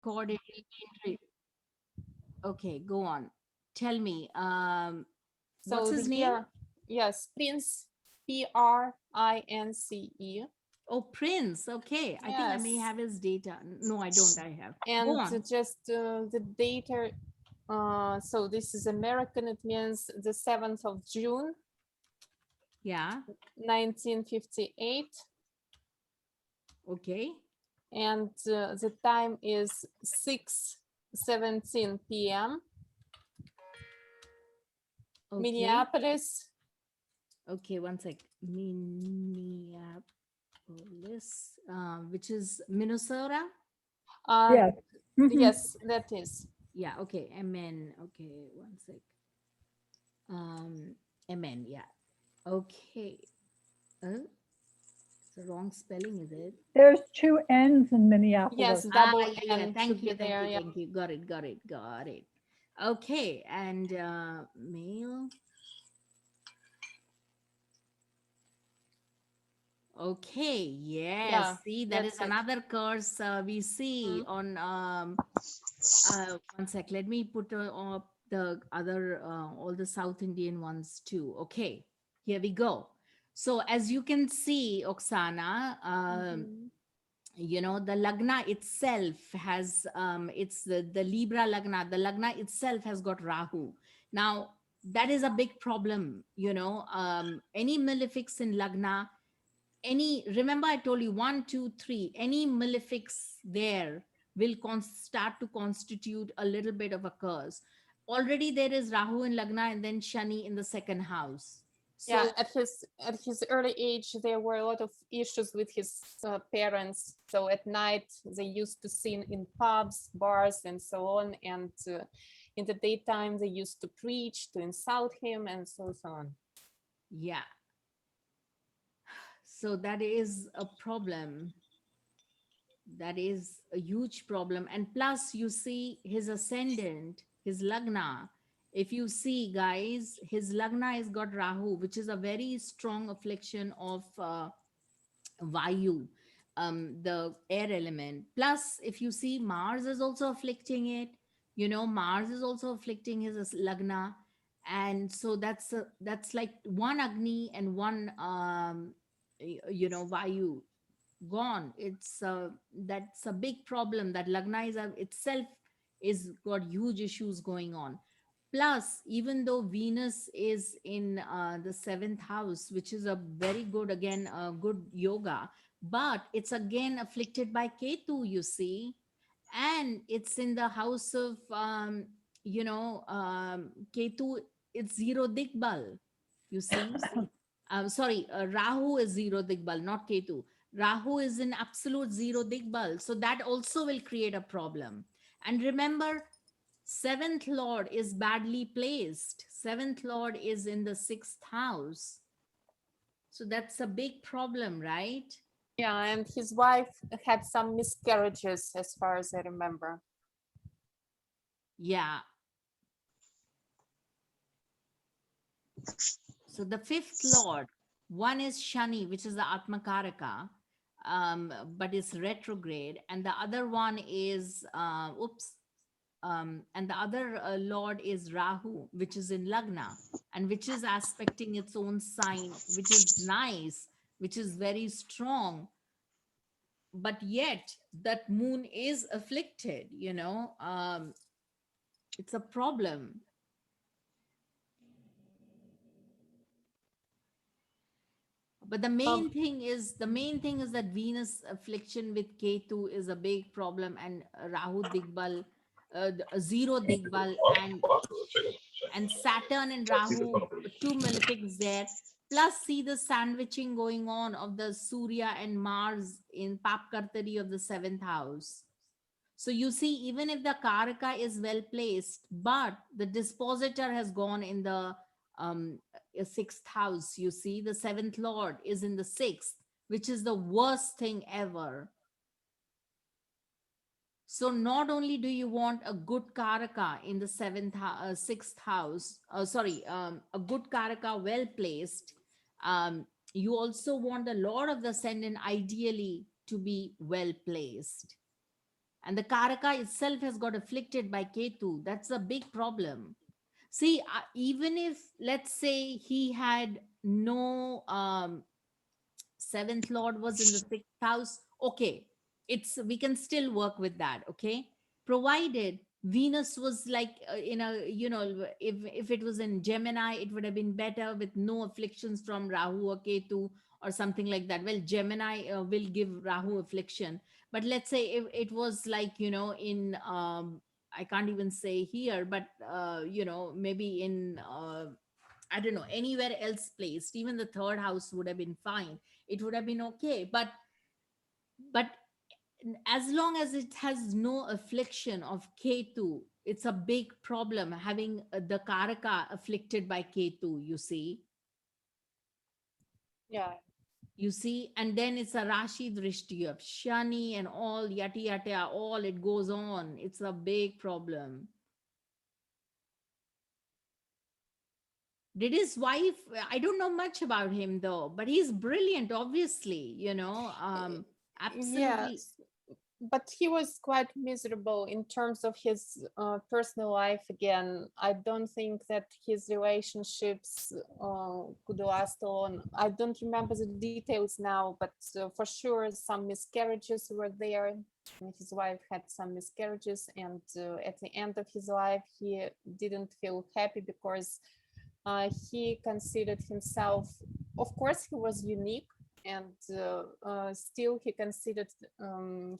record, it will be in okay, go on. Tell me, what's So the his name? year, yes, Prince, Prince. Oh, Prince. Okay, I think I may Yes, have his data. No, I don't. I have. Go and on. just the data. So this is American. It means the 7th of June, Yeah. 1958, Okay. and the time is 6:17 p.m. Okay. Minneapolis. Okay. One sec. Minneapolis, which is Minnesota. Uh, Yes. Mhm. yes, that is. Yeah. Okay. MN. Okay. One sec. Um, MN. Yeah. Okay. It's the wrong spelling, is it? There's two N's in Minneapolis. Yes, Ah, double yeah, yeah. N Thank should be you, thank there. you, Yeah. thank you. Got it, got it, got it. Okay, and male. Okay, Yeah, yes. See, that is that's it. another curse we see Mm. on. One sec. Let me put up the other all the South Indian ones too. Okay, here we go. So as you can see, Oksana, Mhm. the lagna itself has it's the Libra lagna. The lagna itself has got Rahu. Now that is a big problem. Any malefics in lagna, any, remember I told you 1 2 3, any malefics there will start to constitute a little bit of a curse. Already there is Rahu in lagna and then Shani in the second house. Yeah, So at his early age, there were a lot of issues with his parents. So at night, they used to sing in pubs, bars, and so on. And in the daytime, they used to preach, to insult him, and so on. yeah, so that is a problem. That is a huge problem. And plus you see his ascendant, his lagna, if you see guys, his lagna has got Rahu, which is a very strong affliction of Vayu, the air element. Plus if you see, Mars is also afflicting it. Mars is also afflicting his lagna. And so that's like one Agni and one Vayu gone. That's a big problem, that lagna itself is got huge issues going on. Plus, even though Venus is in the seventh house, which is a very good, again, good yoga, but it's again afflicted by Ketu, you see, and it's in the house of Ketu. It's zero Digbal, you see. Sorry, Rahu is zero Digbal, not Ketu. Rahu is in absolute zero Digbal. So that also will create a problem. And remember, seventh lord is badly placed. Seventh lord is in the sixth house. So that's a big problem, right? Yeah, and his wife had some miscarriages, as far as I remember. Yeah. So the fifth lord, one is Shani, which is the Atmakaraka, but it's retrograde, and the other one is and the other lord is Rahu, which is in Lagna, and which is aspecting its own sign, which is nice, which is very strong. But yet that moon is afflicted. It's a problem. But Um, the main thing is that Venus affliction with Ketu is a big problem, and Rahu Digbal, zero Digbal, and Saturn and Rahu, two malefics there. Plus, see the sandwiching going on of the Surya and Mars in Papkartari of the seventh house. So you see, even if the Karaka is well placed, but the dispositor has gone in the sixth house, you see, the seventh lord is in the sixth, which is the worst thing ever. So not only do you want a good Karaka in the sixth house, sorry, a good Karaka well placed, you also want the lord of the ascendant ideally to be well placed. And the Karaka itself has got afflicted by Ketu. That's a big problem. See, even if, let's say, he had no seventh lord was in the sixth house, okay, it's, we can still work with that, okay, provided Venus was like in a, if it was in Gemini, it would have been better with no afflictions from Rahu or Ketu or something like that. Well, Gemini will give Rahu affliction, but let's say if it was like, in I can't even say here, but maybe in I don't know, anywhere else placed, even the third house would have been fine. It would have been okay. But as long as it has no affliction of Ketu, it's a big problem having the Karaka afflicted by Ketu, you see. Yeah. You see, and then it's a Rashi Drishti of Shani and all, yati yata, all it goes on. It's a big problem. Did his wife, I don't know much about him though, but he's brilliant, obviously, absolutely. Yes, but he was quite miserable in terms of his personal life. Again, I don't think that his relationships could last long. I don't remember the details now, but for sure some miscarriages were there. His wife had some miscarriages, and at the end of his life he didn't feel happy because he considered himself, of course he was unique, and still he considered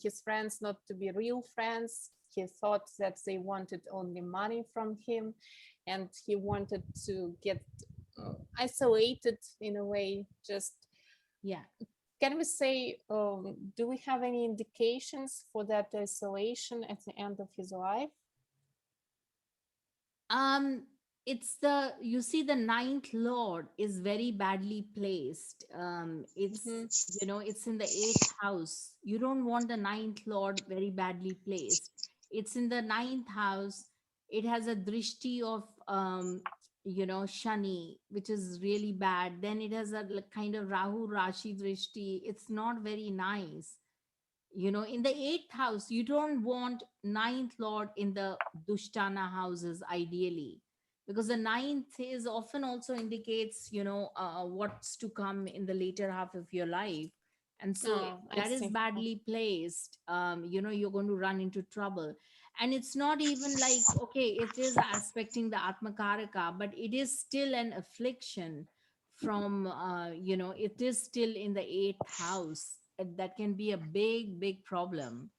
his friends not to be real friends. He thought that they wanted only money from him, and he wanted to get isolated in a way. Just, Yeah. can we say, do we have any indications for that isolation at the end of his life? It's the, you see, the ninth lord is very badly placed. It's, it's in the eighth house. You don't want the ninth lord very badly placed. It's in the ninth house. It has a drishti of Shani, which is really bad. Then it has a kind of Rahu Rashi drishti. It's not very nice. In the eighth house, you don't want ninth lord in the Dushtana houses, ideally, because the ninth is often also indicates, what's to come in the later half of your life. And so if Oh, I that is see. badly placed, you're going to run into trouble. And it's not even like, okay, it is aspecting the Atmakaraka, but it is still an affliction from, it is still in the eighth house. That can be a big, big problem.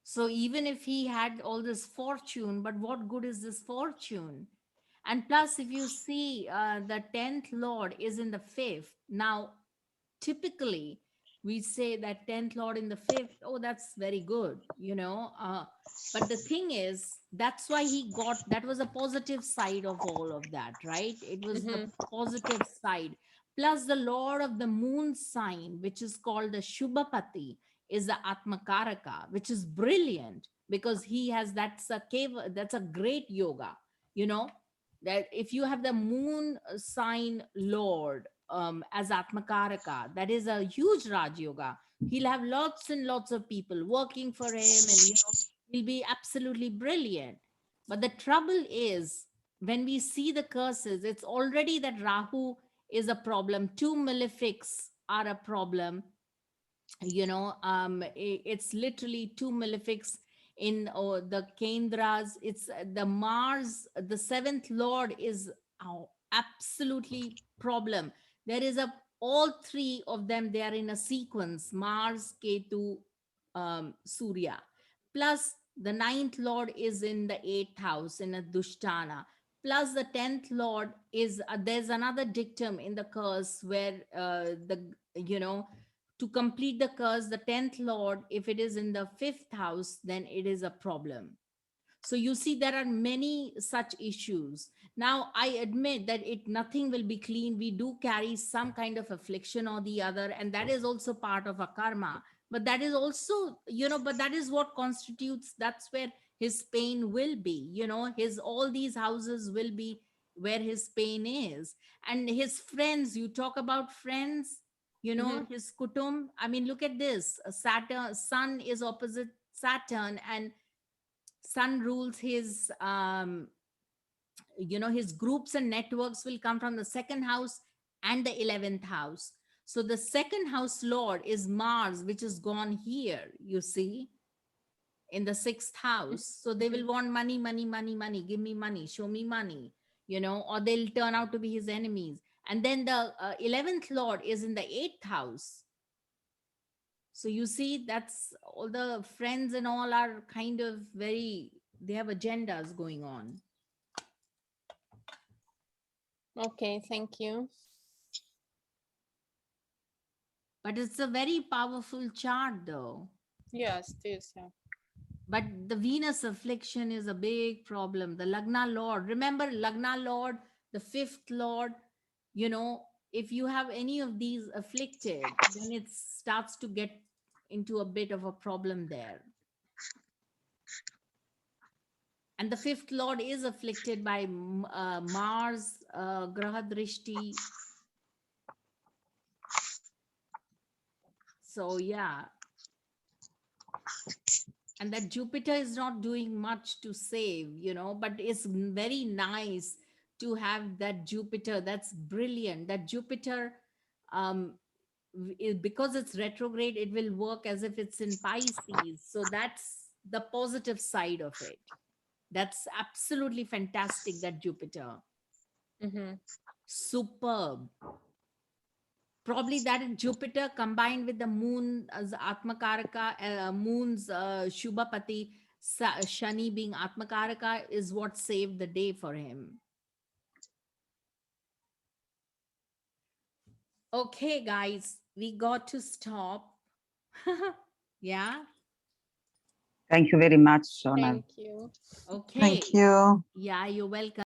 So even if he had all this fortune, but what good is this fortune? And plus, if you see, the 10th lord is in the fifth. Now, typically, we say that 10th lord in the fifth, oh, that's very good, but the thing is, that's why he got, that was a positive side of all of that, right? It was the positive side. Plus, the lord of the moon sign, which is called the Shubhapati, is the Atmakaraka, which is brilliant because he has, that's a great yoga, you know that if you have the moon sign lord as Atmakaraka, that is a huge Raj Yoga. He'll have lots and lots of people working for him, and he'll be absolutely brilliant. But the trouble is, when we see the curses, it's already that Rahu is a problem. Two malefics are a problem. It's literally two malefics in the Kendras. It's the Mars, the seventh lord is absolutely problem. There is a, all three of them, they are in a sequence: Mars, Ketu, Surya. Plus the ninth lord is in the eighth house in a Dushtana. Plus the 10th lord is, there's another dictum in the curse where the you know to complete the curse, the 10th lord, if it is in the fifth house, then it is a problem. So you see, there are many such issues. Now, I admit that it, nothing will be clean. We do carry some kind of affliction or the other, and that is also part of a karma. But that is also, but that is what constitutes, that's where his pain will be. His, all these houses will be where his pain is. And his friends, you talk about friends, You know, his kutum. I mean, look at this. Saturn, Sun is opposite Saturn, and Sun rules his, his groups and networks will come from the second house and the 11th house. So the second house lord is Mars, which is gone here, you see, in the sixth house. So they will want money, money, money, money. Give me money, show me money, or they'll turn out to be his enemies. And then the 11th lord is in the 8th house. So you see, that's all the friends and all are kind of they have agendas going on. Okay, thank you. But it's a very powerful chart though. Yes, it is. Yeah. But the Venus affliction is a big problem. The Lagna Lord, remember Lagna Lord, the 5th Lord, if you have any of these afflicted, then it starts to get into a bit of a problem there. And the 5th Lord is afflicted by Mars, Graha Drishti. So, yeah. And that Jupiter is not doing much to save, but it's very nice to have that Jupiter. That's brilliant. That Jupiter, because it's retrograde, it will work as if it's in Pisces. So that's the positive side of it. That's absolutely fantastic, that Jupiter. Superb. Probably that Jupiter combined with the moon as Atmakaraka, moon's Shubhapati, Shani being Atmakaraka is what saved the day for him. Okay, guys, we got to stop. Yeah. Thank you very much, Sonal. Thank you. Okay. Thank you. Yeah, you're welcome.